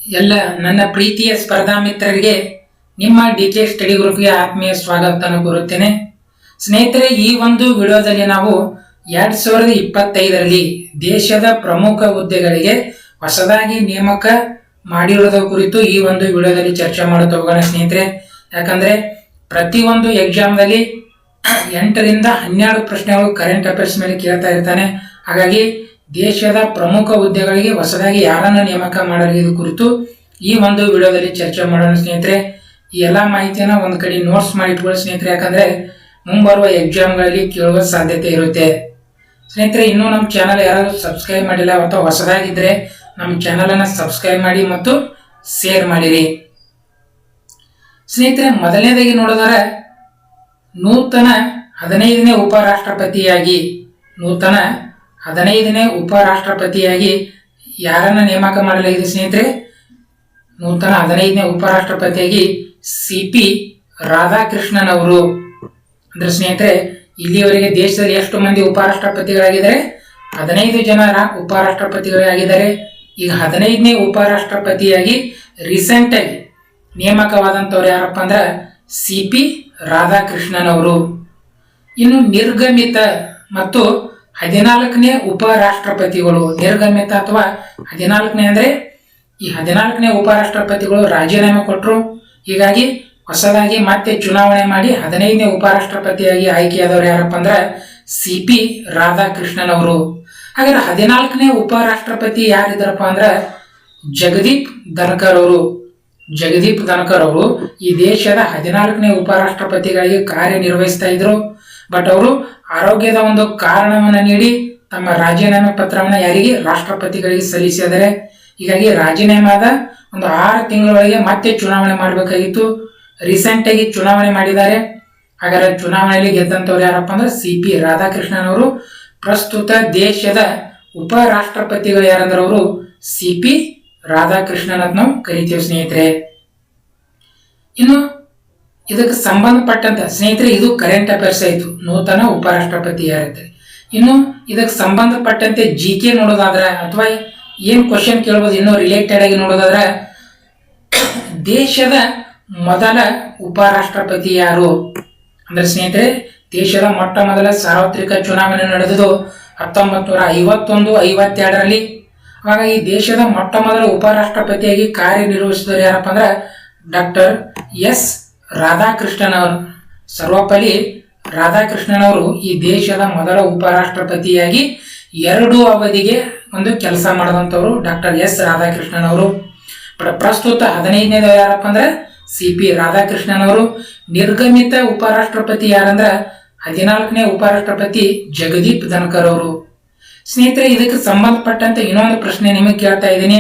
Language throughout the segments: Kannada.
ಎಲ್ಲ ನನ್ನ ಪ್ರೀತಿಯ ಸ್ಪರ್ಧಾ ಮಿತ್ರರಿಗೆ ನಿಮ್ಮ ಡಿಕೆ ಸ್ಟಡಿ ಗ್ರೂಪ್ಗೆ ಆತ್ಮೀಯ ಸ್ವಾಗತವನ್ನು ಕೋರುತ್ತೇನೆ. ಸ್ನೇಹಿತರೆ, ಈ ಒಂದು ವಿಡಿಯೋದಲ್ಲಿ ನಾವು 2025ರಲ್ಲಿ ದೇಶದ ಪ್ರಮುಖ ಹುದ್ದೆಗಳಿಗೆ ಹೊಸದಾಗಿ ನೇಮಕ ಮಾಡಿರುವುದರ ಕುರಿತು ಈ ಒಂದು ವಿಡಿಯೋದಲ್ಲಿ ಚರ್ಚೆ ಮಾಡುತ್ತಾ ಹೋಗೋಣ ಸ್ನೇಹಿತರೆ. ಯಾಕಂದ್ರೆ ಪ್ರತಿಯೊಂದು ಎಕ್ಸಾಮ್ದಲ್ಲಿ 8ರಿಂದ 12 ಪ್ರಶ್ನೆಗಳು ಕರೆಂಟ್ ಅಫೇರ್ಸ್ ಮೇಲೆ ಕೇಳ್ತಾ ಇರ್ತಾನೆ. ಹಾಗಾಗಿ ದೇಶದ ಪ್ರಮುಖ ಹುದ್ದೆಗಳಿಗೆ ಹೊಸದಾಗಿ ಯಾರನ್ನು ನೇಮಕ ಮಾಡಲಿದೆ ಕುರಿತು ಈ ಒಂದು ವಿಡಿಯೋದಲ್ಲಿ ಚರ್ಚೆ ಮಾಡೋಣ ಸ್ನೇಹಿತರೆ. ಈ ಎಲ್ಲ ಮಾಹಿತಿಯನ್ನು ಒಂದು ಕಡೆ ನೋಟ್ಸ್ ಮಾಡಿ ಇಟ್ಕೊಳ್ಳಿ ಸ್ನೇಹಿತರೆ. ಯಾಕಂದ್ರೆ ಮುಂಬರುವ ಎಕ್ಸಾಮ್ಗಳಲ್ಲಿ ಕೇಳುವ ಸಾಧ್ಯತೆ ಇರುತ್ತೆ ಸ್ನೇಹಿತರೆ. ಇನ್ನೂ ನಮ್ಮ ಚಾನಲ್ ಯಾರಾದರೂ ಸಬ್ಸ್ಕ್ರೈಬ್ ಮಾಡಿಲ್ಲ ಅಥವಾ ಹೊಸದಾಗಿದ್ದರೆ ನಮ್ಮ ಚಾನಲ್ ಅನ್ನು ಸಬ್ಸ್ಕ್ರೈಬ್ ಮಾಡಿ ಮತ್ತು ಶೇರ್ ಮಾಡಿರಿ ಸ್ನೇಹಿತರೆ. ಮೊದಲನೇದಾಗಿ ನೋಡಿದರೆ ನೂತನ 15ನೇ ಉಪರಾಷ್ಟ್ರಪತಿಯಾಗಿ ಯಾರನ್ನ ನೇಮಕ ಮಾಡಲಾಗಿದೆ ಸ್ನೇಹಿತರೆ? ನೂತನ 15ನೇ ಉಪರಾಷ್ಟ್ರಪತಿಯಾಗಿ CP ರಾಧಾಕೃಷ್ಣನ್ ಅವರು. ಅಂದ್ರೆ ಸ್ನೇಹಿತರೆ, ಇಲ್ಲಿವರೆಗೆ ದೇಶದಲ್ಲಿ ಎಷ್ಟು ಮಂದಿ ಉಪರಾಷ್ಟ್ರಪತಿಗಳಾಗಿದ್ದಾರೆ? 15 ಜನ ಉಪರಾಷ್ಟ್ರಪತಿಗಳಾಗಿದ್ದಾರೆ. ಈಗ 15ನೇ ಉಪರಾಷ್ಟ್ರಪತಿಯಾಗಿ ರೀಸೆಂಟ್ ಆಗಿ ನೇಮಕವಾದಂಥವ್ರು ಯಾರಪ್ಪ ಅಂದ್ರೆ CP ರಾಧಾಕೃಷ್ಣನ್ ಅವರು. ಇನ್ನು ನಿರ್ಗಮಿತ ಮತ್ತು 14ನೇ ಉಪರಾಷ್ಟ್ರಪತಿಗಳು, ನಿರ್ಗಮಿತ ಅಥವಾ 14ನೇ ಅಂದ್ರೆ ಈ 14ನೇ ಉಪರಾಷ್ಟ್ರಪತಿಗಳು ರಾಜೀನಾಮೆ ಕೊಟ್ಟರು. ಹೀಗಾಗಿ ಹೊಸದಾಗಿ ಮತ್ತೆ ಚುನಾವಣೆ ಮಾಡಿ 15ನೇ ಉಪರಾಷ್ಟ್ರಪತಿಯಾಗಿ ಆಯ್ಕೆಯಾದವರು ಯಾರಪ್ಪ ಅಂದ್ರೆ CP ರಾಧಾಕೃಷ್ಣನ್ ಅವರು. ಹಾಗಾದ್ರೆ 14ನೇ ಉಪರಾಷ್ಟ್ರಪತಿ ಯಾರಿದ್ದಾರಪ್ಪ ಅಂದ್ರೆ ಜಗದೀಪ್ ಧನ್ಕರ್ ಅವರು ಈ ದೇಶದ 14ನೇ ಉಪರಾಷ್ಟ್ರಪತಿಗಳಿಗೆ ಕಾರ್ಯನಿರ್ವಹಿಸ್ತಾ ಇದ್ರು. ಬಟ್ ಅವರು ಆರೋಗ್ಯದ ಒಂದು ಕಾರಣವನ್ನ ನೀಡಿ ತಮ್ಮ ರಾಜೀನಾಮೆ ಪತ್ರವನ್ನ ಯಾರಿಗೆ? ರಾಷ್ಟ್ರಪತಿಗಳಿಗೆ ಸಲ್ಲಿಸಿದರೆ. ಹೀಗಾಗಿ ರಾಜೀನಾಮೆಯಾದ ಒಂದು 6 ತಿಂಗಳೊಳಗೆ ಮತ್ತೆ ಚುನಾವಣೆ ಮಾಡಬೇಕಾಗಿತ್ತು. ರೀಸೆಂಟ್ ಆಗಿ ಚುನಾವಣೆ ಮಾಡಿದ್ದಾರೆ. ಹಾಗಾದ್ರೆ ಚುನಾವಣೆಯಲ್ಲಿ ಗೆದ್ದಂತವ್ರು ಯಾರಪ್ಪ ಅಂದ್ರೆ CP ರಾಧಾಕೃಷ್ಣನ್ ಅವರು. ಪ್ರಸ್ತುತ ದೇಶದ ಉಪರಾಷ್ಟ್ರಪತಿಗಳು ಯಾರಂದ್ರೆ ಅವರು CP ರಾಧಾಕೃಷ್ಣನ್ ಅಂತ ನಾವು ಕರಿತೀವಿ ಸ್ನೇಹಿತರೆ. ಇನ್ನು ಇದಕ್ಕೆ ಸಂಬಂಧಪಟ್ಟಂತ ಸ್ನೇಹಿತರೆ, ಇದು ಕರೆಂಟ್ ಅಫೇರ್ಸ್ ಆಯ್ತು, ನೂತನ ಉಪರಾಷ್ಟ್ರಪತಿ ಯಾರಿದ್ದಾರೆ. ಇನ್ನು ಇದಕ್ಕೆ ಸಂಬಂಧಪಟ್ಟಂತೆ GK ನೋಡೋದಾದ್ರೆ ಅಥವಾ ಏನ್ ಕ್ವಶನ್ ಕೇಳಬಹುದು ಇನ್ನೂ ರಿಲೇಟೆಡ್ ಆಗಿ ನೋಡೋದಾದ್ರೆ, ದೇಶದ ಮೊದಲ ಉಪರಾಷ್ಟ್ರಪತಿ ಯಾರು ಅಂದ್ರೆ ಸ್ನೇಹಿತರೆ, ದೇಶದ ಮೊಟ್ಟ ಮೊದಲ ಸಾರ್ವತ್ರಿಕ ಚುನಾವಣೆ ನಡೆದು 1951-52ರಲ್ಲಿ. ಆವಾಗ ಈ ದೇಶದ ಮೊಟ್ಟ ಮೊದಲ ಉಪರಾಷ್ಟ್ರಪತಿಯಾಗಿ ಕಾರ್ಯನಿರ್ವಹಿಸಿದವರು ಯಾರಪ್ಪ ಅಂದ್ರೆ ಡಾಕ್ಟರ್ S ರಾಧಾಕೃಷ್ಣನ್ ಅವರು. ಸರ್ವಪಲ್ಲಿ ರಾಧಾಕೃಷ್ಣನ್ ಅವರು ಈ ದೇಶದ ಮೊದಲ ಉಪರಾಷ್ಟ್ರಪತಿಯಾಗಿ 2 ಅವಧಿಗೆ ಒಂದು ಕೆಲಸ ಮಾಡಿದಂಥವ್ರು ಡಾಕ್ಟರ್ S ರಾಧಾಕೃಷ್ಣನ್ ಅವರು. ಪ್ರಸ್ತುತ 15ನೇದು ಯಾರಪ್ಪ ಅಂದ್ರೆ CP ರಾಧಾಕೃಷ್ಣನ್ ಅವರು. ನಿರ್ಗಮಿತ ಉಪರಾಷ್ಟ್ರಪತಿ ಯಾರಂದ್ರ 14ನೇ ಉಪರಾಷ್ಟ್ರಪತಿ ಜಗದೀಪ್ ಧನ್ಕರ್ ಅವರು. ಸ್ನೇಹಿತರೆ, ಇದಕ್ಕೆ ಸಂಬಂಧಪಟ್ಟಂತೆ ಇನ್ನೊಂದು ಪ್ರಶ್ನೆ ನಿಮಗೆ ಕೇಳ್ತಾ ಇದ್ದೀನಿ.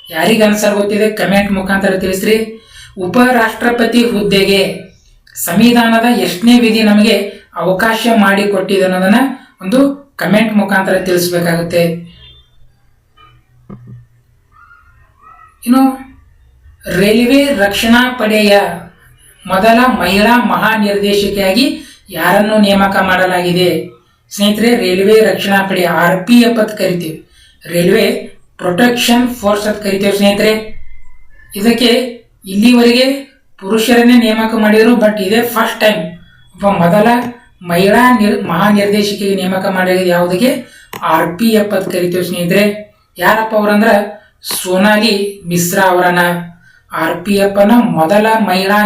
ಯಾರಿಗೆ ಆನ್ಸರ್ ಗೊತ್ತಿದೆ ಕಮೆಂಟ್ ಮುಖಾಂತರ ತಿಳಿಸ್ರಿ. ಉಪರಾಷ್ಟ್ರಪತಿ ಹುದ್ದೆಗೆ ಸಂವಿಧಾನದ ಎಷ್ಟನೇ ವಿಧಿ ನಮಗೆ ಅವಕಾಶ ಮಾಡಿಕೊಟ್ಟಿದೆ ಅನ್ನೋದನ್ನ ಒಂದು ಕಮೆಂಟ್ ಮುಖಾಂತರ ತಿಳಿಸಬೇಕಾಗುತ್ತೆ. ಇನ್ನು ರೈಲ್ವೆ ರಕ್ಷಣಾ ಪಡೆಯ ಮೊದಲ ಮಹಿಳಾ ಮಹಾನಿರ್ದೇಶಕಿಯಾಗಿ ಯಾರನ್ನು ನೇಮಕ ಮಾಡಲಾಗಿದೆ? ಸ್ನೇಹಿತರೆ, ರೈಲ್ವೆ ರಕ್ಷಣಾ ಪಡೆ RPF ಅಂತ ಕರಿತೀವಿ, ರೈಲ್ವೆ ಪ್ರೊಟೆಕ್ಷನ್ ಫೋರ್ಸ್ ಅಂತ ಕರಿತೀವಿ ಸ್ನೇಹಿತರೆ. ಇದಕ್ಕೆ ಇಲ್ಲಿವರೆಗೆ ಪುರುಷರನ್ನೇ ನೇಮಕ ಮಾಡಿದರು. ಬಟ್ ಇದೇ ಫಸ್ಟ್ ಟೈಮ್ ಒಬ್ಬ ಮೊದಲ ಮಹಿಳಾ ಮಹಾನಿರ್ದೇಶಕಿಗೆ ನೇಮಕ ಮಾಡಿರೋದು ಯಾವುದಕ್ಕೆ? RPF ಅಂತ ಕರಿತೀವಿ ಸ್ನೇಹಿತರೆ. ಯಾರಪ್ಪ ಅವರಂದ್ರ ಸೋನಾಲಿ ಮಿಶ್ರಾ ಅವರನ್ನ. RPF ನ ಮೊದಲ ಮಹಿಳಾ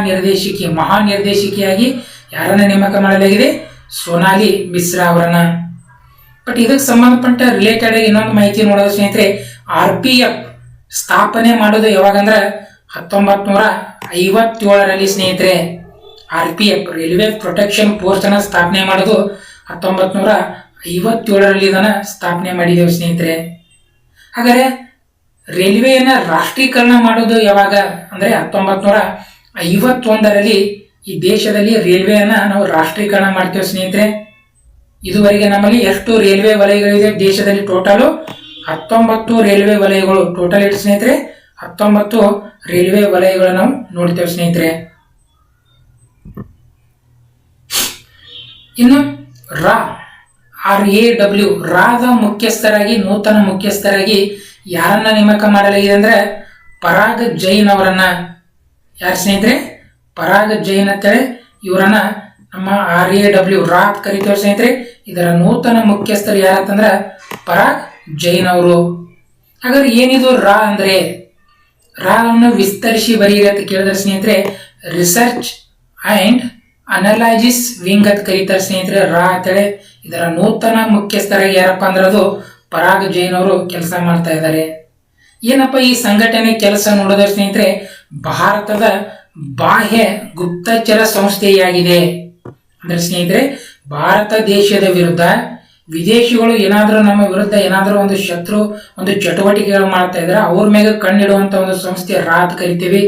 ಮಹಾನಿರ್ದೇಶಕಿಯಾಗಿ ಯಾರನ್ನ ನೇಮಕ ಮಾಡಲಾಗಿದೆ? ಸೋನಾಲಿ ಮಿಶ್ರಾ ಅವರನ್ನ. ಬಟ್ ಇದಕ್ಕೆ ಸಂಬಂಧಪಟ್ಟ ರಿಲೇಟೆಡ್ ಆಗಿ ಇನ್ನೊಂದು ಮಾಹಿತಿ ನೋಡೋದು ಸ್ನೇಹಿತರೆ, RPF ಸ್ಥಾಪನೆ ಮಾಡೋದು ಯಾವಾಗಂದ್ರ 1957ರಲ್ಲಿ ಸ್ನೇಹಿತರೆ. RPF ರೈಲ್ವೆ ಪ್ರೊಟೆಕ್ಷನ್ ಫೋರ್ಸ್ ಅನ್ನ ಸ್ಥಾಪನೆ ಮಾಡೋದು 1957ರಲ್ಲಿ ಇದನ್ನ ಸ್ಥಾಪನೆ ಮಾಡಿದ್ದೇವೆ ಸ್ನೇಹಿತರೆ. ಹಾಗಾದ್ರೆ ರೈಲ್ವೆಯನ್ನ ರಾಷ್ಟ್ರೀಕರಣ ಮಾಡೋದು ಯಾವಾಗ ಅಂದ್ರೆ 1951ರಲ್ಲಿ ಈ ದೇಶದಲ್ಲಿ ರೈಲ್ವೆಯನ್ನ ನಾವು ರಾಷ್ಟ್ರೀಕರಣ ಮಾಡ್ತೇವೆ ಸ್ನೇಹಿತರೆ. ಇದುವರೆಗೆ ನಮ್ಮಲ್ಲಿ ಎಷ್ಟು ರೈಲ್ವೆ ವಲಯಗಳಿದೆ ದೇಶದಲ್ಲಿ? ಟೋಟಲ್ 19 ರೈಲ್ವೆ ವಲಯಗಳು. ಟೋಟಲ್ ಎಷ್ಟು ಸ್ನೇಹಿತರೆ? 19 ರೈಲ್ವೆ ವಲಯಗಳು ನಾವು ನೋಡ್ತೇವೆ ಸ್ನೇಹಿತರೆ. ಇನ್ನು RAW ರಾದ ಮುಖ್ಯಸ್ಥರಾಗಿ, ನೂತನ ಮುಖ್ಯಸ್ಥರಾಗಿ ಯಾರನ್ನ ನೇಮಕ ಮಾಡಲಾಗಿದೆ ಅಂದ್ರೆ ಪರಾಗ್ ಜೈನ್ ಅವರನ್ನ, ಯಾರು ಸ್ನೇಹಿತರೆ, ಪರಾಗ್ ಜೈನ್ ಅಂತೇಳಿ ಇವರನ್ನ ನಮ್ಮ RAW ರಾ ಅಂತ ಕರಿತೀವಿ ಸ್ನೇಹಿತರೆ. ಇದರ ನೂತನ ಮುಖ್ಯಸ್ಥರು ಯಾರಂತಂದ್ರ ಪರಾಗ್ ಜೈನ್ ಅವರು. ಹಾಗಾದ್ರೆ ಏನಿದು ರಾ ಅಂದ್ರೆ, ರಾ ಅನ್ನು ವಿಸ್ತರಿಸಿ ಬರೀರಿ ಅಂತ ಕೇಳಿದ್ರೆ ಸ್ನೇಹಿತರೆ ರಿಸರ್ಚ್ ಅಂಡ್ ಅನಲೈಸಿಸ್ ವಿಂಗ್ ಅಂತ ಕರೀತಾರೆ ಸ್ನೇಹಿತರೆ, ರಾ ಅಂತೇಳಿ. ಇದರ ನೂತನ ಮುಖ್ಯಸ್ಥರಾಗಿ ಯಾರಪ್ಪ ಅಂದ್ರೆ ಅದು ಪರಾಗ್ ಜೈನ್ ಅವರು ಕೆಲಸ ಮಾಡ್ತಾ ಇದ್ದಾರೆ. ಏನಪ್ಪ ಈ ಸಂಘಟನೆ ಕೆಲಸ ನೋಡಿದ್ರೆ ಸ್ನೇಹಿತರೆ, ಭಾರತದ ಬಾಹ್ಯ ಗುಪ್ತಚರ ಸಂಸ್ಥೆಯಾಗಿದೆ. ಅಂದ್ರೆ ಸ್ನೇಹಿತರೆ, ಭಾರತ ದೇಶದ ವಿರುದ್ಧ ವಿದೇಶಿಗಳು ಏನಾದರೂ ನಮ್ಮ ವಿರುದ್ಧ ಏನಾದರೂ ಒಂದು ಒಂದು ಚಟುವಟಿಕೆಗಳು ಮಾಡ್ತಾ ಇದ್ರೆ ಅವ್ರ ಮೇಲೆ ಕಣ್ಣಿಡುವಂತ ಒಂದು ಸಂಸ್ಥೆ ರಾ ಅಂತ ಕರಿತೀವಿ.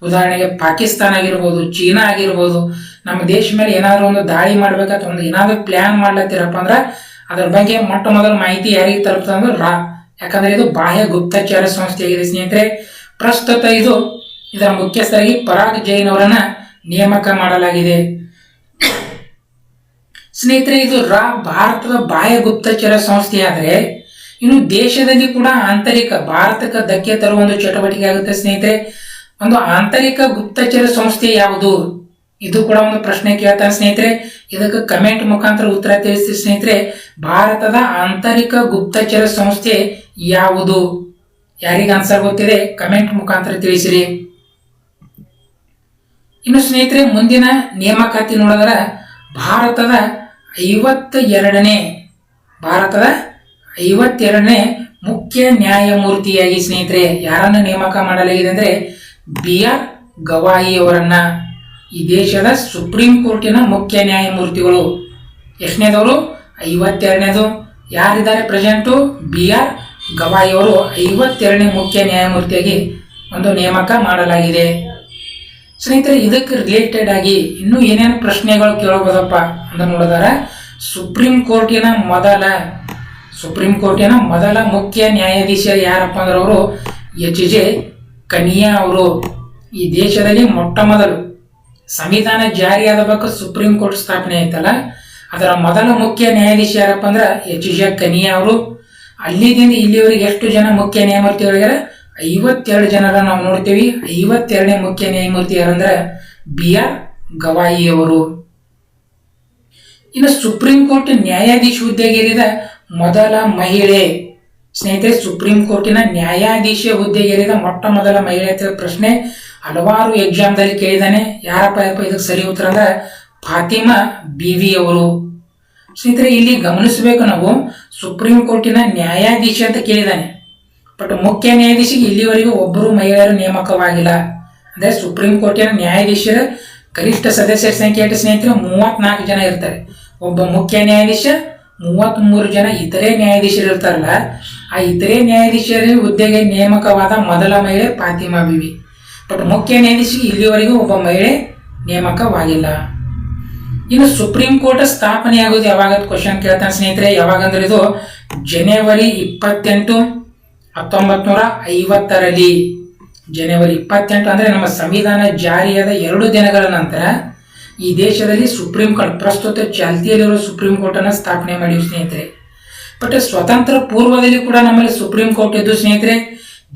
ಉದಾಹರಣೆಗೆ ಪಾಕಿಸ್ತಾನ ಆಗಿರ್ಬೋದು, ಚೀನಾ ಆಗಿರ್ಬೋದು, ನಮ್ಮ ದೇಶ ಮೇಲೆ ಏನಾದರೂ ಒಂದು ದಾಳಿ ಮಾಡ್ಬೇಕಂತ ಒಂದು ಏನಾದರೂ ಪ್ಲಾನ್ ಮಾಡ್ಲತ್ತೀರಪ್ಪ ಅಂದ್ರೆ ಅದ್ರ ಬಗ್ಗೆ ಮೊಟ್ಟ ಮೊದಲ ಮಾಹಿತಿ ಯಾರಿಗೆ ತಲುಪ್ತದೆ ಅಂದ್ರೆ ರಾ. ಯಾಕಂದ್ರೆ ಇದು ಬಾಹ್ಯ ಗುಪ್ತಚರ ಸಂಸ್ಥೆಯಾಗಿದೆ ಸ್ನೇಹಿತರೆ. ಪ್ರಸ್ತುತ ಇದರ ಮುಖ್ಯಸ್ಥರಾಗಿ ಪರಾಗ್ ಜೈನ್ ಅವರನ್ನ ನೇಮಕ ಮಾಡಲಾಗಿದೆ ಸ್ನೇಹಿತರೆ. ಇದು ರಾ ಭಾರತದ ಬಾಹ್ಯ ಗುಪ್ತಚರ ಸಂಸ್ಥೆ ಆದ್ರೆ ಇನ್ನು ದೇಶದಲ್ಲಿ ಕೂಡ ಆಂತರಿಕ ಭಾರತಕ್ಕೆ ಧಕ್ಕೆ ತರುವ ಒಂದು ಚಟುವಟಿಕೆ ಆಗುತ್ತೆ ಸ್ನೇಹಿತರೆ. ಒಂದು ಆಂತರಿಕ ಗುಪ್ತಚರ ಸಂಸ್ಥೆ ಯಾವುದು, ಇದು ಕೂಡ ಒಂದು ಪ್ರಶ್ನೆ ಕೇಳ್ತಾರೆ ಸ್ನೇಹಿತರೆ. ಇದಕ್ಕೆ ಕಮೆಂಟ್ ಮುಖಾಂತರ ಉತ್ತರ ತಿಳಿಸಿ ಸ್ನೇಹಿತರೆ. ಭಾರತದ ಆಂತರಿಕ ಗುಪ್ತಚರ ಸಂಸ್ಥೆ ಯಾವುದು? ಯಾರಿಗೆ ಆನ್ಸರ್ ಗೊತ್ತಿದೆ ಕಮೆಂಟ್ ಮುಖಾಂತರ ತಿಳಿಸಿರಿ. ಇನ್ನು ಸ್ನೇಹಿತರೆ, ಮುಂದಿನ ನೇಮಕಾತಿ ನೋಡಿದ್ರ ಭಾರತದ 52ನೇ ಮುಖ್ಯ ನ್ಯಾಯಮೂರ್ತಿಯಾಗಿ ಸ್ನೇಹಿತರೆ ಯಾರನ್ನು ನೇಮಕ ಮಾಡಲಾಗಿದೆ ಅಂದ್ರೆ BR ಗವಾಯಿ ಅವರನ್ನ. ಈ ದೇಶದ ಸುಪ್ರೀಂ ಕೋರ್ಟಿನ ಮುಖ್ಯ ನ್ಯಾಯಮೂರ್ತಿಗಳು ಎಷ್ಟನೇದವರು? 52ನೇದು. ಯಾರಿದ್ದಾರೆ ಪ್ರೆಸೆಂಟು? BR ಗವಾಯಿ ಅವರು 52ನೇ ಮುಖ್ಯ ನ್ಯಾಯಮೂರ್ತಿಯಾಗಿ ಒಂದು ನೇಮಕ ಮಾಡಲಾಗಿದೆ ಸ್ನೇಹಿತರೆ. ಇದಕ್ಕೆ ರಿಲೇಟೆಡ್ ಆಗಿ ಇನ್ನೂ ಏನೇನು ಪ್ರಶ್ನೆಗಳು ಕೇಳಬಹುದಪ್ಪ ಅಂತ ನೋಡಿದಾರ, ಸುಪ್ರೀಂ ಕೋರ್ಟಿನ ಮೊದಲ ಮುಖ್ಯ ನ್ಯಾಯಾಧೀಶ ಯಾರಪ್ಪ ಅಂದ್ರೆ ಅವರು HJ ಕನಿಯಾ ಅವರು. ಈ ದೇಶದಲ್ಲಿ ಮೊಟ್ಟ ಮೊದಲು ಸಂವಿಧಾನ ಜಾರಿಯಾದ ಬಳಿಕ ಸುಪ್ರೀಂ ಕೋರ್ಟ್ ಸ್ಥಾಪನೆ ಆಯ್ತಲ್ಲ, ಅದರ ಮೊದಲ ಮುಖ್ಯ ನ್ಯಾಯಾಧೀಶ ಯಾರಪ್ಪ ಅಂದ್ರೆ HJ ಕನಿಯಾ ಅವರು. ಅಲ್ಲಿದಿಂದ ಇಲ್ಲಿವರೆಗೆ ಎಷ್ಟು ಜನ ಮುಖ್ಯ ನ್ಯಾಯಮೂರ್ತಿಗಳಿಗಾರ? 52 ಜನರ ನಾವು ನೋಡ್ತೀವಿ. 52ನೇ ಮುಖ್ಯ ನ್ಯಾಯಮೂರ್ತಿ ಯಾರಂದ್ರೆ BR ಗವಾಯಿ ಅವರು. ಇನ್ನು ಸುಪ್ರೀಂ ಕೋರ್ಟ್ ನ್ಯಾಯಾಧೀಶ ಹುದ್ದೆಗೇರಿದ ಮೊದಲ ಮಹಿಳೆ ಸ್ನೇಹಿತರೆ, ಸುಪ್ರೀಂ ಕೋರ್ಟಿನ ನ್ಯಾಯಾಧೀಶ ಹುದ್ದೆಗೇರಿದ ಮೊಟ್ಟ ಮೊದಲ ಮಹಿಳೆ ಅಂತ ಪ್ರಶ್ನೆ ಹಲವಾರು ಎಕ್ಸಾಮ್ದಲ್ಲಿ ಕೇಳಿದಾನೆ. ಯಾರಪ್ಪ ಇದಕ್ಕೆ ಸರಿ ಉತ್ತರ ಅಂದ್ರೆ ಫಾತಿಮಾ ಬೀವಿ ಅವರು. ಸ್ನೇಹಿತರೆ, ಇಲ್ಲಿ ಗಮನಿಸಬೇಕು ನಾವು, ಸುಪ್ರೀಂ ಕೋರ್ಟಿನ ನ್ಯಾಯಾಧೀಶ ಅಂತ ಕೇಳಿದಾನೆ, ಬಟ್ ಮುಖ್ಯ ನ್ಯಾಯಾಧೀಶಿಗೆ ಇಲ್ಲಿವರೆಗೂ ಒಬ್ಬರು ಮಹಿಳೆಯರು ನೇಮಕವಾಗಿಲ್ಲ. ಅಂದ್ರೆ ಸುಪ್ರೀಂ ಕೋರ್ಟಿನ ನ್ಯಾಯಾಧೀಶರ ಗರಿಷ್ಠ ಸದಸ್ಯರ ಸಂಖ್ಯೆ ಎಷ್ಟು ಸ್ನೇಹಿತರೆ? 34 ಜನ ಇರ್ತಾರೆ. ಒಬ್ಬ ಮುಖ್ಯ ನ್ಯಾಯಾಧೀಶ, 33 ಜನ ಇತರೆ ನ್ಯಾಯಾಧೀಶರು ಇರ್ತಾರಲ್ಲ, ಆ ಇತರೆ ನ್ಯಾಯಾಧೀಶರ ಹುದ್ದೆಗೆ ನೇಮಕವಾದ ಮೊದಲ ಮಹಿಳೆ ಫಾತಿಮಾ ಬೀವಿ. ಬಟ್ ಮುಖ್ಯ ನ್ಯಾಯಾಧೀಶಿಗೆ ಇಲ್ಲಿವರೆಗೂ ಒಬ್ಬ ಮಹಿಳೆ ನೇಮಕವಾಗಿಲ್ಲ. ಇನ್ನು ಸುಪ್ರೀಂ ಕೋರ್ಟ್ ಸ್ಥಾಪನೆ ಆಗೋದು ಯಾವಾಗ ಕ್ವಶನ್ ಕೇಳ್ತಾನೆ ಸ್ನೇಹಿತರೆ. ಯಾವಾಗಂದ್ರೆ ಇದು ಜನವರಿ 28, 1950ರಲ್ಲಿ. ಜನವರಿ 28 ಅಂದ್ರೆ ನಮ್ಮ ಸಂವಿಧಾನ ಜಾರಿಯಾದ 2 ದಿನಗಳ ನಂತರ ಈ ದೇಶದಲ್ಲಿ ಸುಪ್ರೀಂ ಕೋರ್ಟ್, ಪ್ರಸ್ತುತ ಚಾಲ್ತಿಯಲ್ಲಿರುವ ಸುಪ್ರೀಂ ಕೋರ್ಟ್ ಅನ್ನ ಸ್ಥಾಪನೆ ಮಾಡಿವಿ ಸ್ನೇಹಿತರೆ. ಬಟ್ ಸ್ವತಂತ್ರ ಪೂರ್ವದಲ್ಲಿ ಕೂಡ ನಮ್ಮಲ್ಲಿ ಸುಪ್ರೀಂ ಕೋರ್ಟ್ ಇದ್ದು ಸ್ನೇಹಿತರೆ.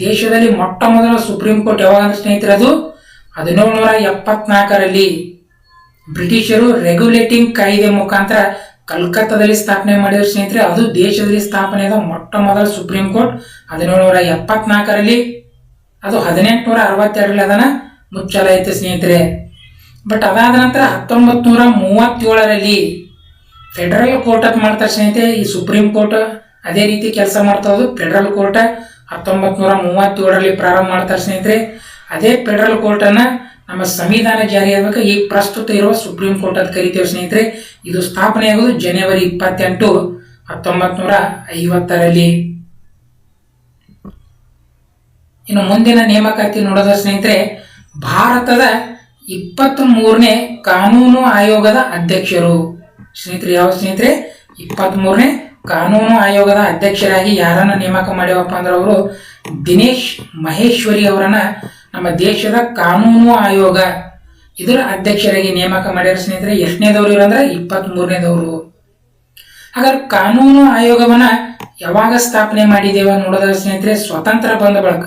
ದೇಶದಲ್ಲಿ ಮೊಟ್ಟ ಮೊದಲ ಸುಪ್ರೀಂ ಕೋರ್ಟ್ ಯಾವಾಗ ಸ್ನೇಹಿತರೆ? ಅದು 1774ರಲ್ಲಿ ಬ್ರಿಟಿಷರು ರೆಗ್ಯುಲೇಟಿಂಗ್ ಕಾಯ್ದೆ ಮುಖಾಂತರ ಕಲ್ಕತ್ತಾದಲ್ಲಿ ಸ್ಥಾಪನೆ ಮಾಡಿದ್ರು ಸ್ನೇಹಿತರೆ. ಅದು ದೇಶದಲ್ಲಿ ಸ್ಥಾಪನೆಯಾದ ಮೊಟ್ಟ ಮೊದಲ ಸುಪ್ರೀಂ ಕೋರ್ಟ್ 1774ರಲ್ಲಿ. ಅದು 1862ರಲ್ಲಿ ಅದನ್ನ ಮುಚ್ಚಲಾಯಿತು ಸ್ನೇಹಿತರೆ. ಬಟ್ ಅದಾದ ನಂತರ 1937ರಲ್ಲಿ ಫೆಡರಲ್ ಕೋರ್ಟ್ ಅಂತ ಮಾಡ್ತಾರೆ ಸ್ನೇಹಿತರೆ. ಈ ಸುಪ್ರೀಂ ಕೋರ್ಟ್ ಅದೇ ರೀತಿ ಕೆಲಸ ಮಾಡ್ತಾ ಹೋದು. ಫೆಡರಲ್ ಕೋರ್ಟ್ 1937ರಲ್ಲಿ ಪ್ರಾರಂಭ ಮಾಡ್ತಾರೆ ಸ್ನೇಹಿತರೆ. ಅದೇ ಫೆಡರಲ್ ಕೋರ್ಟ್ ಅನ್ನ ನಮ್ಮ ಸಂವಿಧಾನ ಜಾರಿಯಾಗಬೇಕು ಈ ಪ್ರಸ್ತುತ ಇರುವ ಸುಪ್ರೀಂ ಕೋರ್ಟ್ ಅಂತ ಕರಿತೇವೆ ಸ್ನೇಹಿತರೆ. ಇದು ಸ್ಥಾಪನೆ ಆಗೋದು ಜನವರಿ 28, 1950ರಲ್ಲಿ. ಇನ್ನು ಮುಂದಿನ ನೇಮಕಾತಿ ನೋಡೋದ ಸ್ನೇಹಿತರೆ, ಭಾರತದ 23ನೇ ಕಾನೂನು ಆಯೋಗದ ಅಧ್ಯಕ್ಷರು ಸ್ನೇಹಿತರೆ ಯಾವ ಸ್ನೇಹಿತರೆ? 23ನೇ ಕಾನೂನು ಆಯೋಗದ ಅಧ್ಯಕ್ಷರಾಗಿ ಯಾರನ್ನ ನೇಮಕ ಮಾಡ್ಯವಪ್ಪ ಅಂದ್ರೆ ಅವರು ದಿನೇಶ್ ಮಹೇಶ್ವರಿ ಅವರನ್ನ ನಮ್ಮ ದೇಶದ ಕಾನೂನು ಆಯೋಗ ಇದರ ಅಧ್ಯಕ್ಷರಾಗಿ ನೇಮಕ ಮಾಡ್ಯಾರ ಸ್ನೇಹಿತರೆ. ಎಷ್ಟನೇದವ್ರು ಇವರು ಅಂದ್ರೆ 23ನೇದವರು. ಹಾಗಾದ್ರೆ ಕಾನೂನು ಆಯೋಗವನ್ನ ಯಾವಾಗ ಸ್ಥಾಪನೆ ಮಾಡಿದೇವ ನೋಡೋದ ಸ್ನೇಹಿತರೆ? ಸ್ವತಂತ್ರ ಬಂದ ಬಳಿಕ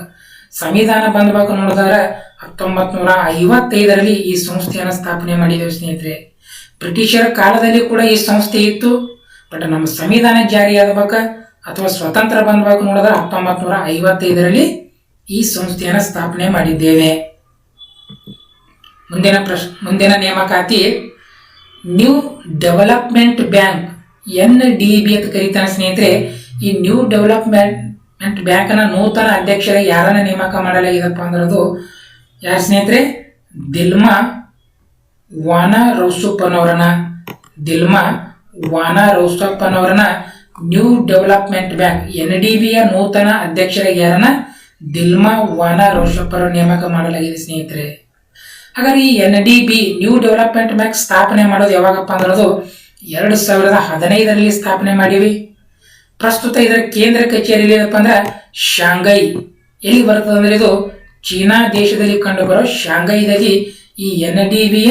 ಸಂವಿಧಾನ ಬಂಧಬೇಕು ನೋಡಿದ್ರೆ 1955ರಲ್ಲಿ ಈ ಸಂಸ್ಥೆಯನ್ನು ಸ್ಥಾಪನೆ ಮಾಡಿದ್ದೇವೆ ಸ್ನೇಹಿತರೆ. ಬ್ರಿಟಿಷರ ಕಾಲದಲ್ಲಿ ಕೂಡ ಈ ಸಂಸ್ಥೆ ಇತ್ತು. ಬಟ್ ನಮ್ಮ ಸಂವಿಧಾನ ಜಾರಿಯಾಗಬೇಕ ಅಥವಾ ಸ್ವತಂತ್ರ ಬಂಧಬೇಕು ನೋಡಿದ್ರೆ 1955ರಲ್ಲಿ ಈ ಸಂಸ್ಥೆಯನ್ನು ಸ್ಥಾಪನೆ ಮಾಡಿದ್ದೇವೆ. ಮುಂದಿನ ನೇಮಕಾತಿ ನ್ಯೂ ಡೆವಲಪ್ಮೆಂಟ್ ಬ್ಯಾಂಕ್ NDB ಅಂತ ಕರೀತಾನೆ ಸ್ನೇಹಿತರೆ. ಈ ನ್ಯೂ ಡೆವಲಪ್ಮೆಂಟ್ ಬ್ಯಾಂಕ್ನ ನೂತನ ಅಧ್ಯಕ್ಷರಾಗಿ ಯಾರನ್ನ ನೇಮಕ ಮಾಡಲಾಗಿದೆಪ್ಪ ಅಂದ್ರೆ ಅದು ಯಾರು ಸ್ನೇಹಿತರೆ? ದಿಲ್ಮಾ ವಾನಾ ರೌಸಪ್ಪನವರನ್ನ ನ್ಯೂ ಡೆವಲಪ್ಮೆಂಟ್ ಬ್ಯಾಂಕ್ NDBಯ ನೂತನ ಅಧ್ಯಕ್ಷರಾಗಿ ಯಾರನ್ನ? ದಿಲ್ಮಾ ವಾನಾ ರೌಸಪ್ಪರ ನೇಮಕ ಮಾಡಲಾಗಿದೆ ಸ್ನೇಹಿತರೆ. ಹಾಗಾದ್ರೆ ಈ NDB ನ್ಯೂ ಡೆವಲಪ್ಮೆಂಟ್ ಬ್ಯಾಂಕ್ ಸ್ಥಾಪನೆ ಮಾಡೋದು ಯಾವಾಗಪ್ಪ ಅಂದ್ರೆ ಅದು 2015ರಲ್ಲಿ ಸ್ಥಾಪನೆ ಮಾಡಿವಿ. ಪ್ರಸ್ತುತ ಇದರ ಕೇಂದ್ರ ಕಚೇರಿ ಏನಪ್ಪ ಅಂದ್ರೆ ಶಾಂಘೈ. ಎಲ್ಲಿ ಬರ್ತದೆ ಅಂದ್ರೆ ಇದು ಚೀನಾ ದೇಶದಲ್ಲಿ ಕಂಡುಬರೋ ಶಾಂಘೈದಲ್ಲಿ ಈ NDBಯ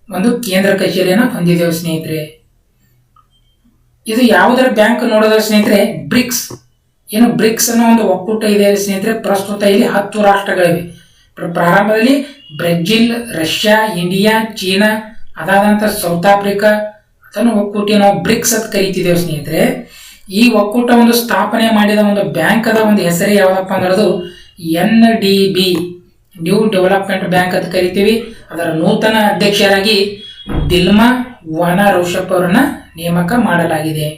ಒಂದು ಕೇಂದ್ರ ಕಚೇರಿಯನ್ನು ಹೊಂದಿದ್ದೇವೆ ಸ್ನೇಹಿತರೆ. ಇದು ಯಾವುದರ ಬ್ಯಾಂಕ್ ನೋಡೋದ್ರ ಸ್ನೇಹಿತರೆ? ಬ್ರಿಕ್ಸ್. ಏನು ಬ್ರಿಕ್ಸ್ ಅನ್ನೋ ಒಂದು ಒಕ್ಕೂಟ ಇದೆ ಸ್ನೇಹಿತರೆ. ಪ್ರಸ್ತುತ ಇಲ್ಲಿ 10 ರಾಷ್ಟ್ರಗಳಿವೆ. ಪ್ರಾರಂಭದಲ್ಲಿ ಬ್ರೆಜಿಲ್, ರಷ್ಯಾ, ಇಂಡಿಯಾ, ಚೀನಾ, ಅದಾದ ನಂತರ ಸೌತ್ ಆಫ್ರಿಕಾ ಅದನ್ನು ಒಕ್ಕೂಟಿ ನಾವು ಬ್ರಿಕ್ಸ್ ಅಂತ ಕರಿತಿದ್ದೇವೆ ಸ್ನೇಹಿತರೆ. ಈ ಒಕ್ಕೂಟ ಒಂದು ಸ್ಥಾಪನೆ ಮಾಡಿದ ಒಂದು ಬ್ಯಾಂಕ್ ಅದ ಒಂದು ಹೆಸರೇ ಯಾವ್ದಪ್ಪ ಅಂದ್ರೆ ಅದು NDB ನ್ಯೂ ಡೆವಲಪ್ಮೆಂಟ್ ಬ್ಯಾಂಕ್ ಅಂತ ಕರಿತೀವಿ. ಅದರ ನೂತನ ಅಧ್ಯಕ್ಷರಾಗಿ ದಿಲ್ಮಾ ವಾನಾ ರೌಸಪ್ಪ ಅವರನ್ನ ನೇಮಕ ಮಾಡಲಾಗಿದೆ.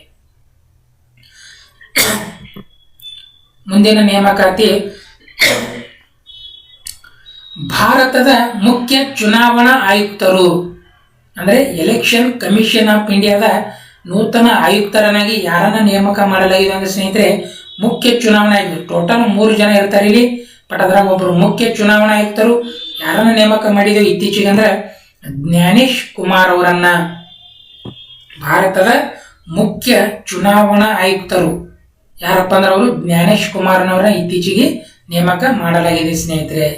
ಮುಂದಿನ ನೇಮಕಾತಿ ಭಾರತದ ಮುಖ್ಯ ಚುನಾವಣಾ ಆಯುಕ್ತರು ಅಂದ್ರೆ ಎಲೆಕ್ಷನ್ ಕಮಿಷನ್ ಆಫ್ ಇಂಡಿಯಾದ ನೂತನ ಆಯುಕ್ತರನ್ನಾಗಿ ಯಾರನ್ನ ನೇಮಕ ಮಾಡಲಾಗಿದೆ ಅಂದ್ರೆ ಸ್ನೇಹಿತರೆ ಮುಖ್ಯ ಚುನಾವಣಾ ಆಯುಕ್ತರು. ಟೋಟಲ್ 3 ಜನ ಇರ್ತಾರೆ ಇಲ್ಲಿ. ಬಟ್ ಅದ್ರಾಗ ಒಬ್ಬರು ಮುಖ್ಯ ಚುನಾವಣಾ ಆಯುಕ್ತರು ಯಾರನ್ನ ನೇಮಕ ಮಾಡಿದ್ದೇವೆ ಇತ್ತೀಚೆಗೆ ಅಂದ್ರೆ ಜ್ಞಾನೇಶ್ ಕುಮಾರ್ ಅವರನ್ನ. ಭಾರತದ ಮುಖ್ಯ ಚುನಾವಣಾ ಆಯುಕ್ತರು ಯಾರಪ್ಪ ಅಂದ್ರೆ ಅವರು ಜ್ಞಾನೇಶ್ ಕುಮಾರ್ನವರನ್ನ ಇತ್ತೀಚೆಗೆ ನೇಮಕ ಮಾಡಲಾಗಿದೆ ಸ್ನೇಹಿತರೆ.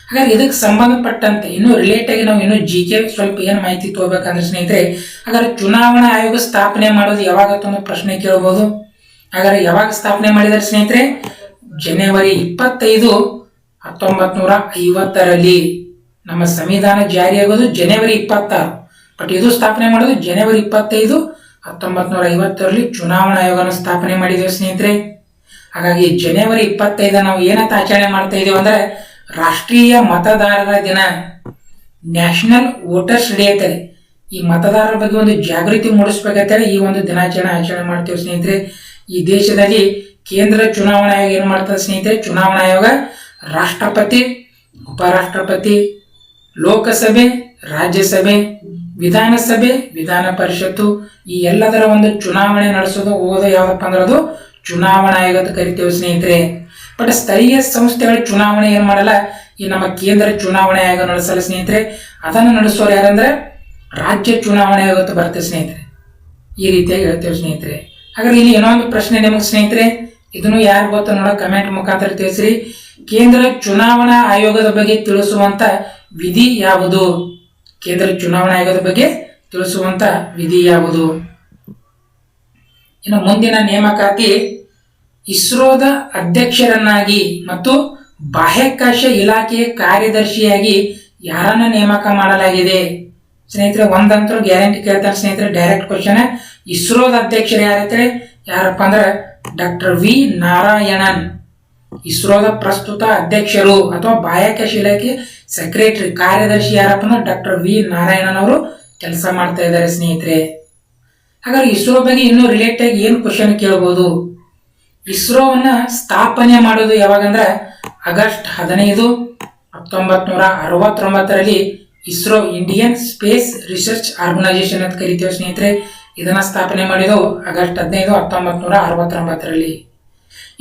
ಹಾಗಾದ್ರೆ ಇದಕ್ಕೆ ಸಂಬಂಧಪಟ್ಟಂತೆ ಇನ್ನು ರಿಲೇಟ್ ಆಗಿ ನಾವು ಇನ್ನು GK ಸ್ವಲ್ಪ ಏನು ಮಾಹಿತಿ ತಗೋಬೇಕಂದ್ರೆ ಸ್ನೇಹಿತರೆ, ಹಾಗಾದ್ರೆ ಚುನಾವಣಾ ಆಯೋಗ ಸ್ಥಾಪನೆ ಮಾಡೋದು ಯಾವಾಗ ಅನ್ನೋ ಪ್ರಶ್ನೆ ಕೇಳಬಹುದು. ಹಾಗಾದ್ರೆ ಯಾವಾಗ ಸ್ಥಾಪನೆ ಮಾಡಿದ್ದಾರೆ ಸ್ನೇಹಿತರೆ? ಜನವರಿ 25, 1950ರಲ್ಲಿ. ನಮ್ಮ ಸಂವಿಧಾನ ಜಾರಿಯಾಗೋದು ಜನವರಿ 26. ಬಟ್ ಇದು ಸ್ಥಾಪನೆ ಮಾಡೋದು ಜನವರಿ 25, 1950ರಲ್ಲಿ ಚುನಾವಣಾ ಆಯೋಗನ ಸ್ಥಾಪನೆ ಮಾಡಿದ್ದೇವೆ ಸ್ನೇಹಿತರೆ. ಹಾಗಾಗಿ ಜನವರಿ 25 ನಾವು ಏನಂತ ಆಚರಣೆ ಮಾಡ್ತಾ ಇದ್ದೇವೆ ಅಂದ್ರೆ ರಾಷ್ಟ್ರೀಯ ಮತದಾರರ ದಿನ, ನ್ಯಾಷನಲ್ ವೋಟರ್ಸ್ ಡೇ ಅಂತೇಳಿ. ಈ ಮತದಾರರ ಬಗ್ಗೆ ಒಂದು ಜಾಗೃತಿ ಮೂಡಿಸ್ಬೇಕಂತೇಳಿ ಈ ಒಂದು ಆಚರಣೆ ಮಾಡ್ತೇವೆ ಸ್ನೇಹಿತರೆ. ಈ ದೇಶದಲ್ಲಿ ಕೇಂದ್ರ ಚುನಾವಣಾ ಆಯೋಗ ಏನ್ ಮಾಡ್ತದೆ ಸ್ನೇಹಿತರೆ? ಚುನಾವಣಾ ಆಯೋಗ ರಾಷ್ಟ್ರಪತಿ, ಉಪರಾಷ್ಟ್ರಪತಿ, ಲೋಕಸಭೆ, ರಾಜ್ಯಸಭೆ, ವಿಧಾನಸಭೆ, ವಿಧಾನ ಪರಿಷತ್ತು ಈ ಎಲ್ಲದರ ಒಂದು ಚುನಾವಣೆ ನಡೆಸೋದು ಹೋಗೋದು ಯಾವ್ದಪ್ಪ ಅಂದ್ರೆ ಅದು ಚುನಾವಣಾ ಆಯೋಗ ಅಂತ ಕರಿತೇವೆ ಸ್ನೇಹಿತರೆ. ಬಟ್ ಸ್ಥಳೀಯ ಸಂಸ್ಥೆಗಳ ಚುನಾವಣೆ ಏನ್ ಮಾಡಲ್ಲ, ಈ ನಮ್ಮ ಕೇಂದ್ರ ಚುನಾವಣಾ ಆಯೋಗ ನಡೆಸಲ್ಲ ಸ್ನೇಹಿತರೆ. ಅದನ್ನು ನಡೆಸೋರು ಯಾರಂದ್ರೆ ರಾಜ್ಯ ಚುನಾವಣಾ ಆಯೋಗ ಅಂತ ಬರುತ್ತೆ ಸ್ನೇಹಿತರೆ. ಈ ರೀತಿಯಾಗಿ ಹೇಳ್ತೇವೆ ಸ್ನೇಹಿತರೆ. ಹಾಗಾದ್ರೆ ಇಲ್ಲಿ ಏನೋ ಒಂದು ಪ್ರಶ್ನೆ ನಿಮಗೆ ಸ್ನೇಹಿತರೆ, ಇದನ್ನು ಯಾರು ಗೊತ್ತ ನೋಡೋ ಕಮೆಂಟ್ ಮುಖಾಂತರ ತಿಳಿಸ್ರಿ. ಕೇಂದ್ರ ಚುನಾವಣಾ ಆಯೋಗದ ಬಗ್ಗೆ ತಿಳಿಸುವಂತ ವಿಧಿ ಯಾವುದು? ಕೇಂದ್ರ ಚುನಾವಣಾ ಆಯೋಗದ ಬಗ್ಗೆ ತಿಳಿಸುವಂತ ವಿಧಿ ಯಾವುದು? ಇನ್ನು ಮುಂದಿನ ನೇಮಕಾತಿ ಇಸ್ರೋದ ಅಧ್ಯಕ್ಷರನ್ನಾಗಿ ಮತ್ತು ಬಾಹ್ಯಾಕಾಶ ಇಲಾಖೆಯ ಕಾರ್ಯದರ್ಶಿಯಾಗಿ ಯಾರನ್ನ ನೇಮಕ ಮಾಡಲಾಗಿದೆ ಸ್ನೇಹಿತರೆ? ಒಂದಂತರೂ ಗ್ಯಾರಂಟಿ ಕೇಳ್ತಾರೆ ಸ್ನೇಹಿತರೆ, ಡೈರೆಕ್ಟ್ ಕ್ವಶನ್. ಇಸ್ರೋದ ಅಧ್ಯಕ್ಷರು ಯಾರಪ್ಪ ಅಂದ್ರೆ ಡಾಕ್ಟರ್ ವಿ ನಾರಾಯಣನ್. ಇಸ್ರೋದ ಪ್ರಸ್ತುತ ಅಧ್ಯಕ್ಷರು ಅಥವಾ ಬಾಹ್ಯಾಕಾಶ ಇಲಾಖೆ ಸೆಕ್ರೆಟರಿ ಕಾರ್ಯದರ್ಶಿ ಯಾರಪ್ಪ ಅಂದ್ರೆ ಡಾಕ್ಟರ್ ವಿ ನಾರಾಯಣನ್ ಅವರು ಕೆಲಸ ಮಾಡ್ತಾ ಇದ್ದಾರೆ ಸ್ನೇಹಿತರೆ. ಹಾಗಾದ್ರೆ ಇಸ್ರೋ ಬಗ್ಗೆ ಇನ್ನೂ ರಿಲೇಟ್ ಆಗಿ ಏನ್ ಕ್ವಶನ್ ಕೇಳಬಹುದು? ಇಸ್ರೋವನ್ನ ಸ್ಥಾಪನೆ ಮಾಡೋದು ಯಾವಾಗಂದ್ರೆ ಆಗಸ್ಟ್ 15, 1969ರಲ್ಲಿ ISRO Indian space research organisation ಅಂತ ಕರಿತೇವೆ ಸ್ನೇಹಿತರೆ. ಇದನ್ನ ಸ್ಥಾಪನೆ ಮಾಡಿದ್ದು ಆಗಸ್ಟ್ 15, 1969ರಲ್ಲಿ.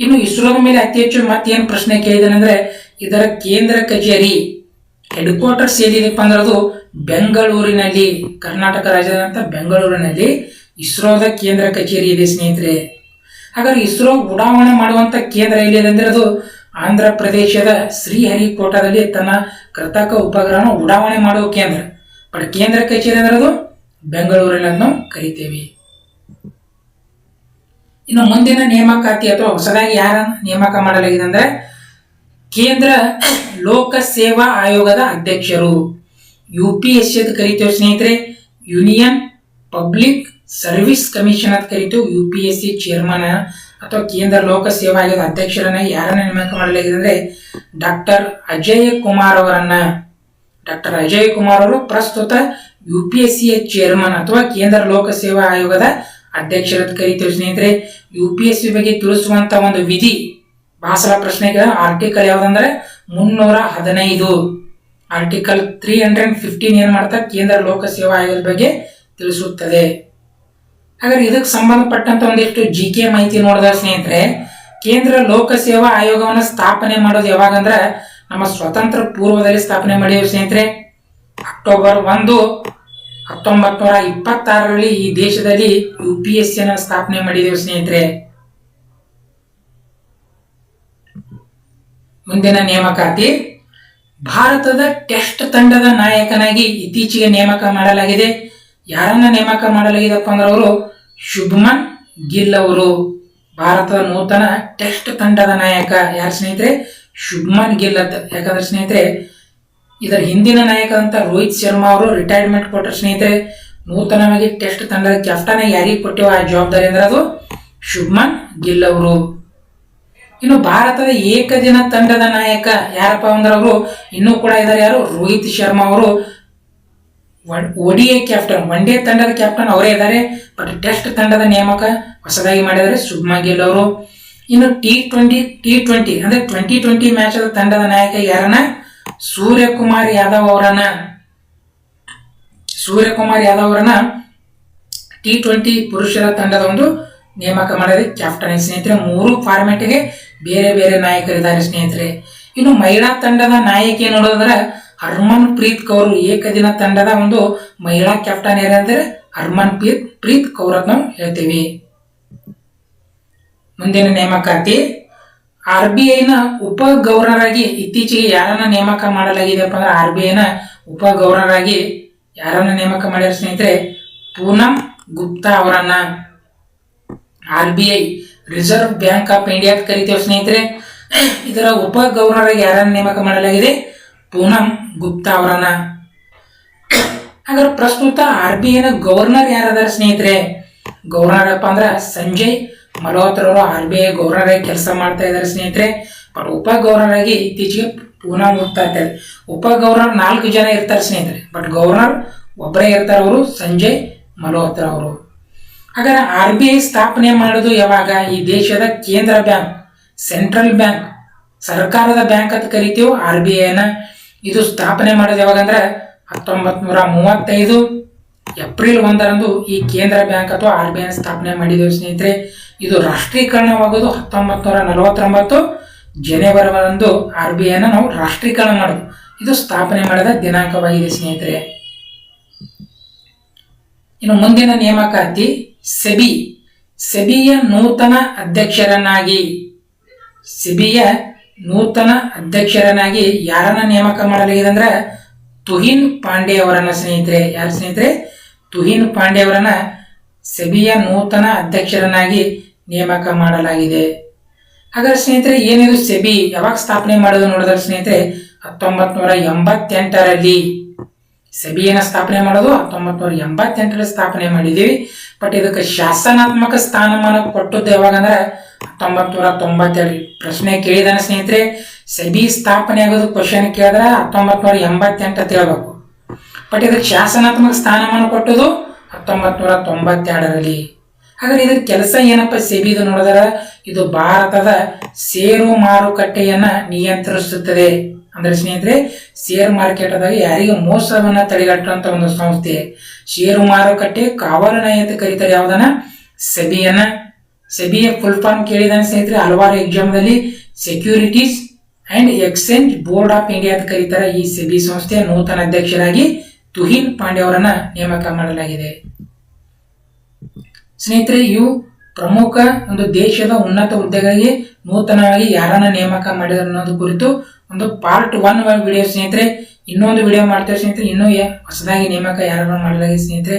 ಇನ್ನು ಇಸ್ರೋದ ಮೇಲೆ ಅತಿ ಹೆಚ್ಚು ಮತ್ತೇನು ಪ್ರಶ್ನೆ ಕೇಳಿದಾನಂದ್ರೆ ಇದರ ಕೇಂದ್ರ ಕಚೇರಿ ಹೆಡ್ ಕ್ವಾರ್ಟರ್ಸ್ ಏನಿದೆಪ್ಪ ಅಂದ್ರೆ ಅದು ಬೆಂಗಳೂರಿನಲ್ಲಿ, ಕರ್ನಾಟಕ ರಾಜ್ಯದಂತ ಬೆಂಗಳೂರಿನಲ್ಲಿ ಇಸ್ರೋದ ಕೇಂದ್ರ ಕಚೇರಿ ಇದೆ ಸ್ನೇಹಿತರೆ. ಹಾಗಾದ್ರೆ ಇಸ್ರೋ ಉಡಾವಣೆ ಮಾಡುವಂತ ಕೇಂದ್ರ ಎಲ್ಲಿದೆ ಅಂದ್ರೆ ಅದು ಆಂಧ್ರ ಪ್ರದೇಶದ ಶ್ರೀಹರಿಕೋಟಾದಲ್ಲಿ ತನ್ನ ಕೃತಕ ಉಪಗ್ರಹನ ಉಡಾವಣೆ ಮಾಡುವ ಕೇಂದ್ರ. ಬಟ್ ಕೇಂದ್ರ ಕಚೇರಿ ಅಂದ್ರೆ ಅದು ಬೆಂಗಳೂರಲ್ಲಿ ಅಂತ ನಾವು ಕರಿತೇವೆ. ಇನ್ನು ಮುಂದಿನ ನೇಮಕಾತಿ ಅಥವಾ ಹೊಸದಾಗಿ ಯಾರ ನೇಮಕ ಮಾಡಲಾಗಿದೆ ಅಂದ್ರೆ ಕೇಂದ್ರ ಲೋಕ ಸೇವಾ ಆಯೋಗದ ಅಧ್ಯಕ್ಷರು. UPSC ಅಂತ ಕರಿತೇವೆ ಸ್ನೇಹಿತರೆ, ಯೂನಿಯನ್ ಪಬ್ಲಿಕ್ ಸರ್ವಿಸ್ ಕಮಿಷನ್ ಅಂತ ಕರಿತೇವೆ. UPSC ಚೇರ್ಮನ್ ಅಥವಾ ಕೇಂದ್ರ ಲೋಕ ಸೇವಾ ಆಯೋಗದ ಅಧ್ಯಕ್ಷರನ್ನ ಯಾರನ್ನ ನೇಮಕ ಮಾಡಲಾಗಿದೆ ಅಂದ್ರೆ ಡಾಕ್ಟರ್ ಅಜಯ್ ಕುಮಾರ್ ಅವರನ್ನ. ಡಾಕ್ಟರ್ ಅಜಯ್ ಕುಮಾರ್ ಅವರು ಪ್ರಸ್ತುತ UPSC ಚೇರ್ಮನ್ ಅಥವಾ ಕೇಂದ್ರ ಲೋಕ ಸೇವಾ ಆಯೋಗದ ಅಧ್ಯಕ್ಷರ ಕರಿತೇವೆ ಸ್ನೇಹಿತರೆ. UPSC ಬಗ್ಗೆ ತಿಳಿಸುವಂತ ಒಂದು ವಿಧಿ ಬಹಳ ಸಲ ಪ್ರಶ್ನೆಗಳ ಆರ್ಟಿಕಲ್ ಯಾವ್ದಂದ್ರೆ 315. ಆರ್ಟಿಕಲ್ 315 ಏನ್ ಮಾಡ್ತಾರೆ, ಕೇಂದ್ರ ಲೋಕ ಸೇವಾ ಆಯೋಗದ ಬಗ್ಗೆ ತಿಳಿಸುತ್ತದೆ. ಹಾಗಾದ್ರೆ ಇದಕ್ಕೆ ಸಂಬಂಧಪಟ್ಟಂತ ಒಂದಿಷ್ಟು GK ಮಾಹಿತಿ ನೋಡಿದ ಸ್ನೇಹಿತರೆ, ಕೇಂದ್ರ ಲೋಕ ಸೇವಾ ಆಯೋಗವನ್ನು ಸ್ಥಾಪನೆ ಮಾಡೋದು ಯಾವಾಗಂದ್ರ ನಮ್ಮ ಸ್ವತಂತ್ರ ಪೂರ್ವದಲ್ಲಿ ಸ್ಥಾಪನೆ ಮಾಡಿದ್ವಿ ಸ್ನೇಹಿತರೆ. ಅಕ್ಟೋಬರ್ 1, 1926ರಲ್ಲಿ ಈ ದೇಶದಲ್ಲಿ UPSC ಅನ್ನು ಸ್ಥಾಪನೆ ಮಾಡಿದ್ದೇವೆ ಸ್ನೇಹಿತರೆ. ಮುಂದಿನ ನೇಮಕಾತಿ, ಭಾರತದ ಟೆಸ್ಟ್ ತಂಡದ ನಾಯಕನಾಗಿ ಇತ್ತೀಚೆಗೆ ನೇಮಕ ಮಾಡಲಾಗಿದೆ. ಯಾರನ್ನ ನೇಮಕ ಮಾಡಲಾಗಿದೆಪ್ಪ ಅಂದ್ರೆ ಅವರು ಶುಭ್ಮನ್ ಗಿಲ್ ಅವರು. ಭಾರತದ ನೂತನ ಟೆಸ್ಟ್ ತಂಡದ ನಾಯಕ ಯಾರು ಸ್ನೇಹಿತರೆ, ಶುಭ್ಮನ್ ಗಿಲ್ ಅಂತ. ಯಾಕಂದ್ರೆ ಸ್ನೇಹಿತರೆ ಇದರ ಹಿಂದಿನ ನಾಯಕ ಅಂತ ರೋಹಿತ್ ಶರ್ಮಾ ಅವರು ರಿಟೈರ್ಮೆಂಟ್ ಕೊಟ್ಟರು ಸ್ನೇಹಿತರೆ. ನೂತನವಾಗಿ ಟೆಸ್ಟ್ ತಂಡದ ಕ್ಯಾಪ್ಟನ್ ಯಾರಿಗೆ ಕೊಟ್ಟಿವ ಆ ಜವಾಬ್ದಾರಿ ಅಂದ್ರೆ ಅದು ಶುಭ್ಮನ್ ಗಿಲ್ ಅವರು. ಇನ್ನು ಭಾರತದ ಏಕದಿನ ತಂಡದ ನಾಯಕ ಯಾರಪ್ಪ ಅಂದ್ರೆ ಅವರು ಇನ್ನೂ ಕೂಡ ಇದ್ದಾರೆ, ಯಾರು, ರೋಹಿತ್ ಶರ್ಮಾ ಅವರು. ODI ಕ್ಯಾಪ್ಟನ್, ಒನ್ ಡೇ ತಂಡದ ಕ್ಯಾಪ್ಟನ್ ಅವರೇ ಇದ್ದಾರೆ. ಬಟ್ ಟೆಸ್ಟ್ ತಂಡದ ನೇಮಕ ಹೊಸದಾಗಿ ಮಾಡಿದ್ದಾರೆ ಶುಭ್ಮನ್ ಗಿಲ್ ಅವರು. ಇನ್ನು T20 ಅಂದ್ರೆ 2020 ಮ್ಯಾಚ್ ತಂಡದ ನಾಯಕ ಯಾರನ್ನ, ಸೂರ್ಯಕುಮಾರ್ ಯಾದವ್ ಅವರನ್ನ. T20 ಪುರುಷರ ತಂಡದ ಒಂದು ನೇಮಕ ಮಾಡಿದ್ರೆ ಕ್ಯಾಪ್ಟನ್ ಸ್ನೇಹಿತರೆ. 3 ಫಾರ್ಮ್ಯಾಟ್ಗೆ ಬೇರೆ ಬೇರೆ ನಾಯಕರಿದ್ದಾರೆ ಸ್ನೇಹಿತರೆ. ಇನ್ನು ಮಹಿಳಾ ತಂಡದ ನಾಯಕಿ ನೋಡೋದ್ರ ಹರ್ಮನ್ ಪ್ರೀತ್ ಕೌರ್. ಏಕದಿನ ತಂಡದ ಒಂದು ಮಹಿಳಾ ಕ್ಯಾಪ್ಟನ್ ಯಾರಂದ್ರೆ ಹರ್ಮನ್ ಪ್ರೀತ್ ಕೌರ್ ಅಂತ ನಾವು ಹೇಳ್ತೀವಿ. ಮುಂದಿನ ನೇಮಕಾತಿ, RBI ನ ಉಪ ಗವರ್ನರ್ ಇತ್ತೀಚೆಗೆ ಯಾರನ್ನ ನೇಮಕ ಮಾಡಲಾಗಿದೆಪ್ಪ ಅಂದ್ರೆ RBI ನ ಉಪ ಗವರ್ನರ್ ಆಗಿ ಯಾರನ್ನ ನೇಮಕ ಮಾಡ್ಯಾರ ಸ್ನೇಹಿತರೆ, ಪೂನಂ ಗುಪ್ತಾ ಅವರನ್ನ. RBI reserve bank of India ಅಂತ ಕರಿತೇವೆ ಸ್ನೇಹಿತರೆ. ಇದರ ಉಪ ಗವರ್ನರ್ ಆಗಿ ಯಾರನ್ನ ನೇಮಕ ಮಾಡಲಾಗಿದೆ, ಪೂನಂ ಗುಪ್ತಾ ಅವರನ್ನ. ಹಾಗಾದ್ರೆ ಪ್ರಸ್ತುತ RBI ನ ಗವರ್ನರ್ ಯಾರದಾರ ಸ್ನೇಹಿತರೆ, ಗವರ್ನರ್ ಅಪ್ಪ ಅಂದ್ರ ಸಂಜಯ್ ಮಲ್ಹೋತ್ರಾ ಅವರು RBI ಗವರ್ನರ್ ಆಗಿ ಕೆಲಸ ಮಾಡ್ತಾ ಇದ್ದಾರೆ ಸ್ನೇಹಿತರೆ. ಬಟ್ ಉಪ ಗವರ್ನರ್ ಆಗಿ ಇತ್ತೀಚೆಗೆ ಪೂನಂ ಗುಪ್ತಾ ಇರ್ತಾರೆ. ಉಪ ಗವರ್ನರ್ 4 ಜನ ಇರ್ತಾರೆ ಸ್ನೇಹಿತರೆ, ಬಟ್ ಗವರ್ನರ್ ಒಬ್ಬರೇ ಇರ್ತಾರೆ, ಅವರು ಸಂಜಯ್ ಮಲ್ಹೋತ್ರಾ ಅವರು. ಹಾಗಾದ್ರೆ RBI ಸ್ಥಾಪನೆ ಮಾಡೋದು ಯಾವಾಗ, ಈ ದೇಶದ ಕೇಂದ್ರ ಬ್ಯಾಂಕ್, ಸೆಂಟ್ರಲ್ ಬ್ಯಾಂಕ್, ಸರ್ಕಾರದ ಬ್ಯಾಂಕ್ ಅಂತ ಕರಿತೀವಿ RBI ನ. ಇದು ಸ್ಥಾಪನೆ ಮಾಡೋದು ಯಾವಾಗಂದ್ರೆ 1935 ಏಪ್ರಿಲ್ 1ರಂದು ಈ ಕೇಂದ್ರ ಬ್ಯಾಂಕ್ ಅಥವಾ RBI ಸ್ಥಾಪನೆ ಮಾಡಿದ್ದೇವೆ ಸ್ನೇಹಿತರೆ. ಇದು ರಾಷ್ಟ್ರೀಕರಣವಾಗೋದು 1949 ಜನವರಿ 1 RBI ನಾವು ರಾಷ್ಟ್ರೀಕರಣ ಮಾಡೋದು, ಇದು ಸ್ಥಾಪನೆ ಮಾಡಿದ ದಿನಾಂಕವಾಗಿದೆ ಸ್ನೇಹಿತರೆ. ಇನ್ನು ಮುಂದಿನ ನೇಮಕಾತಿ, ಸೆಬಿಯ ನೂತನ ಅಧ್ಯಕ್ಷರನ್ನಾಗಿ ಯಾರನ್ನ ನೇಮಕ ಮಾಡಲಾಗಿದೆ ಅಂದ್ರೆ ತುಹಿನ್ ಪಾಂಡೆ ಅವರನ್ನ ಸ್ನೇಹಿತರೆ. ಯಾರು ಸ್ನೇಹಿತರೆ, ತುಹಿನ್ ಪಾಂಡೆ ಅವರನ್ನ ಸೆಬಿಯ ನೂತನ ಅಧ್ಯಕ್ಷರನ್ನಾಗಿ ನೇಮಕ ಮಾಡಲಾಗಿದೆ. ಹಾಗಾದ್ರೆ ಸ್ನೇಹಿತರೆ ಏನಿದು ಸೆಬಿ ಯಾವಾಗ ಸ್ಥಾಪನೆ ಮಾಡೋದು ನೋಡಿದ್ರೆ ಸ್ನೇಹಿತರೆ 1988ರಲ್ಲಿ ಸೆಬಿಯನ್ನ ಸ್ಥಾಪನೆ ಮಾಡೋದು 1988ರಲ್ಲಿ ಸ್ಥಾಪನೆ ಮಾಡಿದ್ದೀವಿ. ಬಟ್ ಇದಕ್ಕೆ ಶಾಸನಾತ್ಮಕ ಸ್ಥಾನಮಾನ ಕೊಟ್ಟದ್ದು ಯಾವಾಗಂದ್ರೆ 1992. ಪ್ರಶ್ನೆ ಕೇಳಿದಾನೆ ಸ್ನೇಹಿತರೆ, ಸೆಬಿ ಸ್ಥಾಪನೆ ಆಗೋದು ಕ್ವಶನ್ ಕೇಳಿದ್ರೆ 1988 ಅಂತ ಹೇಳ್ಬೇಕು. ಬಟ್ ಇದಕ್ಕೆ ಶಾಸನಾತ್ಮಕ ಸ್ಥಾನಮಾನ ಕೊಟ್ಟದು 1992ರಲ್ಲಿ. ಹಾಗಾದ್ರೆ ಇದ್ರ ಕೆಲಸ ಏನಪ್ಪ ಸೆಬಿದು ನೋಡಿದ್ರೆ, ಇದು ಭಾರತದ ಷೇರು ಮಾರುಕಟ್ಟೆಯನ್ನ ನಿಯಂತ್ರಿಸುತ್ತದೆ. ಅಂದ್ರೆ ಸ್ನೇಹಿತರೆ ಶೇರ್ ಮಾರ್ಕೆಟ್ ಆದಾಗ ಯಾರಿಗೆ ಮೋಸವನ್ನ ತಡೆಗಟ್ಟುವಂತ ಒಂದು ಸಂಸ್ಥೆ. ಷೇರು ಮಾರುಕಟ್ಟೆ ಕಾವಲು ನ್ಯಾಯ ಅಂತ ಕರೀತಾರೆ ಯಾವ್ದನ್ನ, ಸೆಬಿಯನ್ನ. ಸೆಬಿಯ ಫುಲ್ ಫಾರ್ಮ್ ಕೇಳಿದಾನೆ ಸ್ನೇಹಿತರೆ, ಹಲವಾರು ಎಕ್ಸಾಮ್ದಲ್ಲಿ securities and exchange board of India ಅಂತ ಕರೀತಾರೆ. ಈ ಸೆಬಿ ಸಂಸ್ಥೆಯ ನೂತನ ಅಧ್ಯಕ್ಷರಾಗಿ ತುಹಿನ್ ಪಾಂಡೆ ಅವರನ್ನ ನೇಮಕ ಮಾಡಲಾಗಿದೆ ಸ್ನೇಹಿತರೆ. ಇವು ಪ್ರಮುಖ ಒಂದು ದೇಶದ ಉನ್ನತ ಹುದ್ದೆಗಳಿಗೆ ನೂತನವಾಗಿ ಯಾರನ್ನ ನೇಮಕ ಮಾಡಿದ್ರು ಅನ್ನೋದು ಕುರಿತು ಒಂದು ಪಾರ್ಟ್ 1 ವಿಡಿಯೋ ಸ್ನೇಹಿತರೆ. ಇನ್ನೊಂದು ವಿಡಿಯೋ ಮಾಡ್ತೇವೆ ಸ್ನೇಹಿತರೆ, ಇನ್ನೂ ಹೊಸದಾಗಿ ನೇಮಕ ಯಾರನ್ನ ಮಾಡಲಾಗಿದೆ ಸ್ನೇಹಿತರೆ.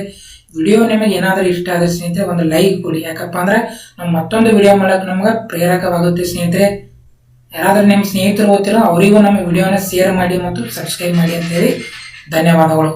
ವಿಡಿಯೋ ನಿಮಗೆ ಏನಾದರೂ ಇಷ್ಟ ಆದ್ರೆ ಸ್ನೇಹಿತರೆ ಒಂದು ಲೈಕ್ ಕೊಡಿ. ಯಾಕಪ್ಪ ಅಂದ್ರೆ ನಾವು ಮತ್ತೊಂದು ವಿಡಿಯೋ ಮಾಡಕ್ಕೆ ನಮ್ಗೆ ಪ್ರೇರಕವಾಗುತ್ತೆ ಸ್ನೇಹಿತರೆ. ಯಾರಾದರೂ ನಿಮ್ಮ ಸ್ನೇಹಿತರು ಓದ್ತಿರೋ ಅವರಿಗೂ ನಮ್ಮ ವಿಡಿಯೋನ ಶೇರ್ ಮಾಡಿ ಮತ್ತು ಸಬ್ಸ್ಕ್ರೈಬ್ ಮಾಡಿ ಅಂತ ಹೇಳಿ ಧನ್ಯವಾದಗಳು.